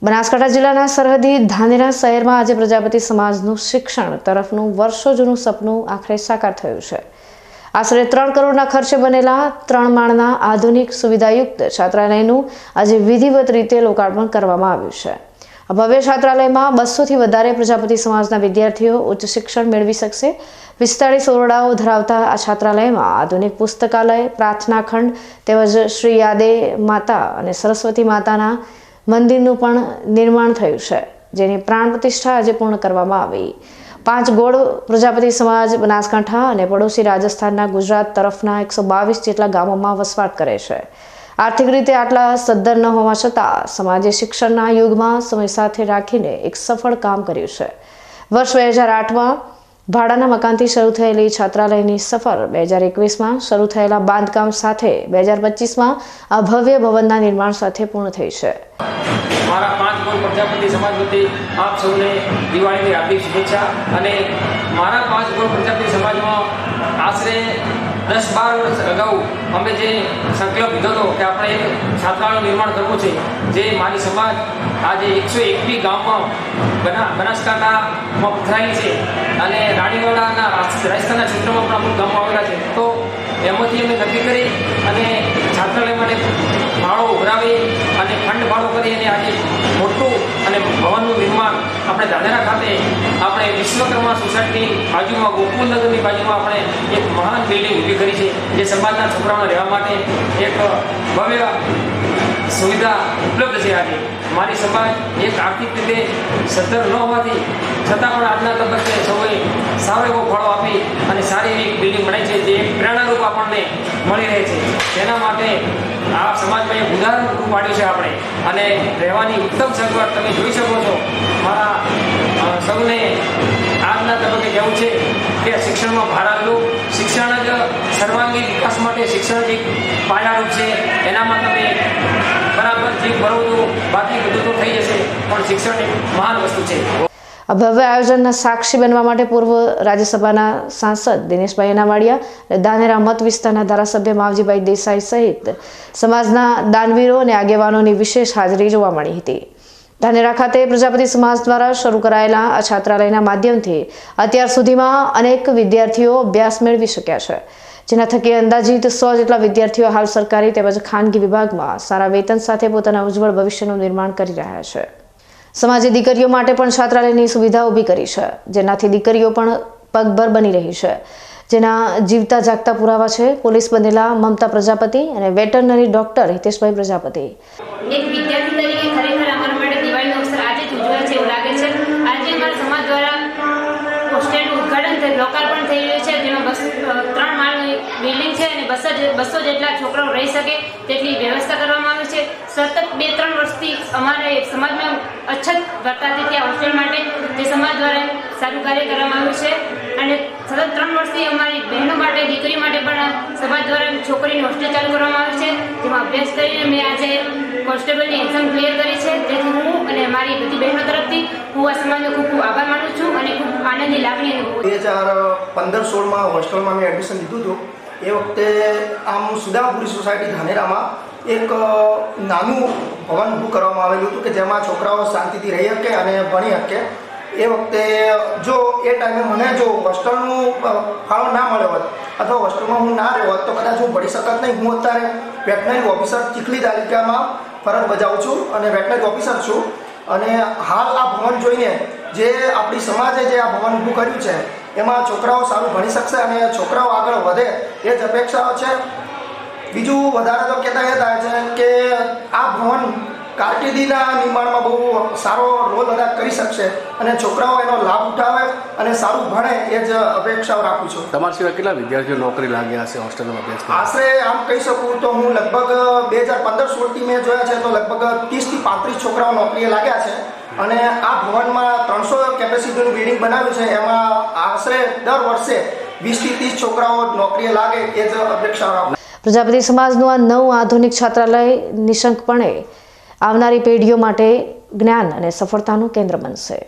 બનાસકાંઠા જિલ્લાના સરહદી ધાનેરા શહેરમાં આજે પ્રજાપતિ સમાજનું શિક્ષણ તરફનું વર્ષો જૂનું સપનું આખરે સાકાર થયું છે। આશરે 3 કરોડના ખર્ચે બનેલા 3 માળના આધુનિક સુવિધાયુક્ત છાત્રાલયનું આજે વિધિવત રીતે લોકાર્પણ કરવામાં આવ્યું છે। આ ભવ્ય છાત્રાલયમાં 200થી વધારે પ્રજાપતિ સમાજના વિદ્યાર્થીઓ ઉચ્ચ શિક્ષણ મેળવી શકશે। 45 ઓરડાઓ ધરાવતા આ છાત્રાલયમાં આધુનિક પુસ્તકાલય, પ્રાર્થના ખંડ તેમજ શ્રી યાદે માતા અને સરસ્વતી માતાના મંદિરનું પણ નિર્માણ થયું છે, જેની પ્રાણ પ્રતિષ્ઠા આજે પૂર્ણ કરવામાં આવી। 5 ગોળ પ્રજાપતિ સમાજ બનાસકાંઠા અને પડોશી રાજસ્થાનના ગુજરાત તરફના 122 જેટલા ગામોમાં વસવાટ કરે છે। આર્થિક રીતે આટલા સદ્ધર ન હોવા છતાં સમાજે શિક્ષણના યુગમાં સમય સાથે રાખીને એક સફળ કામ કર્યું છે। વર્ષ 2008માં ભાડાના મકાનથી શરૂ થયેલી છાત્રાલયની સફર 2021માં શરૂ થયેલા બાંધકામ સાથે 2025માં આ ભવ્ય ભવનના નિર્માણ સાથે પૂર્ણ થઈ છે। મારા 5 ગોળ પ્રજાપતિ સમાજ વતી આપ સૌને દિવાળીની હાર્દિક શુભેચ્છા। અને મારા 5 ગોળ પ્રજાપતિ સમાજમાં આશરે 10-12 વર્ષ અગાઉ અમે જે સંકલ્પ લીધો હતો કે આપણે એક છાત્રાલયનું નિર્માણ કરવું છે, જે મારી સમાજ આજે 121 ગામમાં બનાસકાંઠામાં પથરાયેલી છે અને રાણીવાડાના રાજસ્થાનના ક્ષેત્રમાં પણ અમુક ગામો આવેલા છે। તો એમાંથી અમે નક્કી કરી અને છાત્રાલય માટે ભાડો ઉઘરાવી અને ખંડ ભાડો કરી અને આજે મોટું અને ભવનનું નિર્માણ આપણે ધાનેરા ખાતે આપણે વિશ્વકર્મા સોસાયટીની બાજુમાં ગોકુલનગરની બાજુમાં આપણે એક મહાન બિલ્ડિંગ ઊભી કરી છે, જે સમાજના છોકરાઓને રહેવા માટે એક ભવ્ય સુવિધા ઉપલબ્ધ છે। આજે મારી સમાજ એક આર્થિક રીતે સદ્ધર ન હોવાથી છતાં પણ આજના તબક્કે સૌએ સારો એવો ફાળો આપી અને સારી એવી બિલ્ડિંગ બનાવી છે, જે એક પ્રેરણારૂપ આપણને મળી રહે છે। તેના માટે આ સમાજમાં એક ઉદાહરણ પૂરું પાડ્યું છે આપણે, અને રહેવાની ઉત્તમ સગવડ તમે જોઈ શકો છો। મારા સૌને આજના તબક્કે કહેવું છે કે શિક્ષણમાં ભાર આપવું, શિક્ષણ જ સર્વાંગી વિકાસ માટે શિક્ષણ જ એક પાયારૂપ છે। એનામાં તમે બરાબર જે ભરવું બાકી બધું તો થઈ જશે, પણ શિક્ષણ એક મહાન વસ્તુ છે। આ ભવ્ય આયોજનના સાક્ષી બનવા માટે પૂર્વ રાજ્યસભાના સાંસદ દિનેશભાઈ અનાવાડિયા અને ધાનેરા મત વિસ્તારના ધારાસભ્ય માવજીભાઈ દેસાઈ સહિત સમાજના દાનવીરો અને આગેવાનોની વિશેષ હાજરી જોવા મળી હતી। ધાનેરા ખાતે પ્રજાપતિ સમાજ દ્વારા શરૂ કરાયેલા આ છાત્રાલયના માધ્યમથી અત્યાર સુધીમાં અનેક વિદ્યાર્થીઓ અભ્યાસ મેળવી શક્યા છે, જેના થકી અંદાજિત 100 જેટલા વિદ્યાર્થીઓ હાલ સરકારી તેમજ ખાનગી વિભાગમાં સારા વેતન સાથે પોતાના ઉજ્જવળ ભવિષ્યનું નિર્માણ કરી રહ્યા છે। સમાજે દીકરીઓ માટે પણ છાત્રાલયની સુવિધા ઊભી કરી છે, જેનાથી દીકરીઓ પણ પગભર બની રહી છે, જેના જીવતા જાગતા પુરાવા છે પોલીસ બનેલા મમતા પ્રજાપતિ અને વેટરનરી ડોક્ટર હિતેશભાઈ પ્રજાપતિ। એક વિદ્યાર્થી તરીકે ખરેખર અમારા માટે દિવાળીનો અવસર આજે જ ઉજવાય છે એવું લાગે છે। આજે અમારા સમાજ દ્વારા હોસ્ટેલનું ઉદ્ઘાટન લોકાર્પણ થઈ રહ્યું છે, જેમાં 3 માળની બિલ્ડિંગ છે અને 200 જેટલા છોકરાઓ રહી શકે તેટલી વ્યવસ્થા કરવામાં આવી છે। સતત 2-3 વર્ષથી અમારે સમાજમાં અછત વર્તાતી ત્યાં હોસ્ટેલ માટે તે સમાજ દ્વારા સારું કાર્ય કરવામાં આવ્યું છે, અને સતત 3 વર્ષથી અમારી બહેનો માટે, દીકરીઓ માટે પણ સમાજ દ્વારા છોકરીની હોસ્ટેલ ચાલુ કરવામાં આવી છે, જેમાં અભ્યાસ કરીને મેં આજે કોન્સ્ટેબલની એક્ઝામ ક્લિયર કરી છે। જેથી હું અને મારી બધી બહેનો તરફથી હું આ સમાજનો ખૂબ ખૂબ આભાર માનું છું અને ખૂબ આનંદની લાગણી અનુભવું છું। 2015-16માં હોસ્ટેલમાં મેં એડમિશન લીધું હતું। એ વખતે આમ સુદામપુરી સોસાયટી ધાનેરામાં એક નાનું ભવન ઊભું કરવામાં આવેલું હતું કે જેમાં છોકરાઓ શાંતિથી રહી શકે અને ભણી શકે। એ વખતે જો એ ટાઈમે મને જો હોસ્ટેલનું ફાળો ના મળ્યો હોત અથવા હોસ્ટેલમાં હું ના રહ્યો હોત તો કદાચ હું ભણી શકત નહીં। હું અત્યારે વેટનરી ઓફિસર ચીખલી તાલુકામાં ફરજ બજાવું છું અને વેટનરી ઓફિસર છું, અને હાલ આ ભવન જોઈને જે આપણી સમાજે જે આ ભવન ઊભું કર્યું છે એમાં છોકરાઓ સારું ભણી શકશે અને છોકરાઓ આગળ વધે એ જ અપેક્ષાઓ છે। બીજું વધારે તો કહેતા એ થાય છે કે આ ભવન કારકિર્દીના નિર્માણમાં બહુ સારો રોલ અદા કરી શકશે અને છોકરાઓ એનો લાભ ઉઠાવે અને સારું ભણે એ જ અપેક્ષાઓ રાખું છું। તમારા સિવાય કેટલા વિદ્યાર્થીઓ નોકરી લાગ્યા હશે હોસ્ટેલમાં અભ્યાસ? આશરે આમ કહી શકું તો હું લગભગ 2015-16થી મેં જોયા છે તો લગભગ 30થી 35 છોકરાઓ નોકરીએ લાગ્યા છે, અને આ ભવનમાં 300 કેપેસિટીનું બિલ્ડિંગ બનાવ્યું છે, એમાં આશરે દર વર્ષે 20થી 30 છોકરાઓ નોકરીએ લાગે એ જ અપેક્ષા રાખું। પ્રજાપતિ સમાજનું આ નવું આધુનિક છાત્રાલય નિશંકપણે આવનારી પેઢીઓ માટે જ્ઞાન અને સફળતાનું કેન્દ્ર બનશે।